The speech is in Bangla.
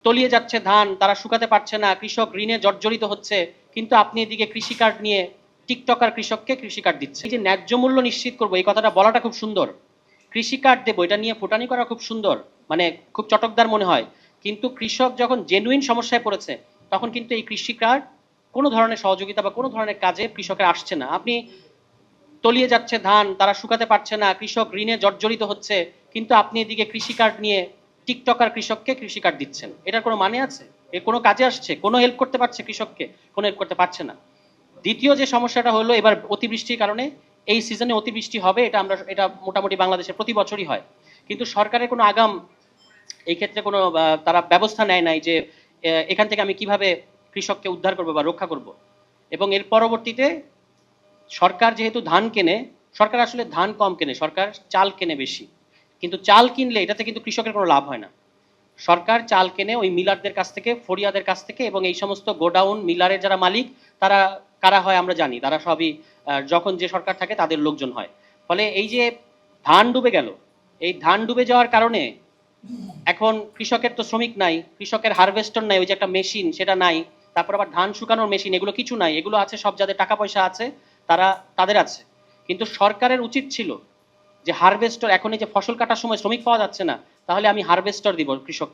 তলিয়ে যাচ্ছে ধান, তারা শুকাতে পারছে না, কৃষক ঋণে জর্জরিত হচ্ছে, কিন্তু আপনি এদিকে কৃষি কার্ড নিয়ে টিকটকার কৃষককে কৃষি কার্ড দিচ্ছে। এই যে ন্যায্য মূল্য নিশ্চিত করবো, এই কথাটা বলাটা খুব সুন্দর। কৃষি কার্ড দেবো, এটা নিয়ে ফুটানি করা খুব সুন্দর, মানে খুব চটকদার মনে হয়। কিন্তু কৃষক যখন জেনুইন সমস্যায় পড়েছে, তখন কিন্তু এই কৃষি কার্ড কোনো ধরনের সহযোগিতা বা কোনো ধরনের কাজে কৃষকের আসছে না। আপনি তলিয়ে যাচ্ছে ধান, তারা শুকাতে পারছে না, কৃষক ঋণে জর্জরিত হচ্ছে, কিন্তু আপনি এদিকে কৃষি কার্ড নিয়ে টিকটকার কৃষককে কৃষি কার্ড দিচ্ছেন। এটার কোনো মানে আছে? এর কোনো কাজে আসছে? কোনো হেল্প করতে পারছে কৃষককে? কোনো হেল্প করতে পারছে না। দ্বিতীয় যে সমস্যাটা হলো, এবার অতিবৃষ্টির কারণে এই সিজনে অতিবৃষ্টি হবে, এটা মোটামুটি বাংলাদেশে প্রতি বছরই হয়। কিন্তু সরকারের কোনো আগাম এই ক্ষেত্রে কোনো তারা ব্যবস্থা নেয় নাই যে এখান থেকে আমি কিভাবে কৃষককে উদ্ধার করবো বা রক্ষা করব। এবং এর পরবর্তীতে সরকার যেহেতু ধান কেনে, সরকার আসলে ধান কম কেনে, সরকার চাল কেনে বেশি। কিন্তু চাল কিনলে এটাতে কিন্তু কৃষকের কোনো লাভ হয় না। সরকার চাল কেনে ওই মিলারদের কাছ থেকে, ফরিয়াদের কাছ থেকে, এবং এই সমস্ত গোডাউন মিলারের যারা মালিক, তারা কারা হয় আমরা জানি, তারা সবই যখন যে সরকার থাকে তাদের লোকজন হয়। ফলে এই যে ধান ডুবে গেল, এই ধান ডুবে যাওয়ার কারণে এখন কৃষকের তো শ্রমিক নাই, কৃষকের হারভেস্টর নাই, ওই যে একটা মেশিন সেটা নাই, তারপর আবার ধান শুকানোর মেশিন, এগুলো কিছু নাই। এগুলো আছে সব যাদের টাকা পয়সা আছে, তারা তাদের আছে। কিন্তু সরকারের উচিত ছিল যে হারভেস্টর, এখন এই যে ফসল কাটার সময় শ্রমিক পাওয়া যাচ্ছে না, তাহলে আমি হারভেস্টর দিব কৃষক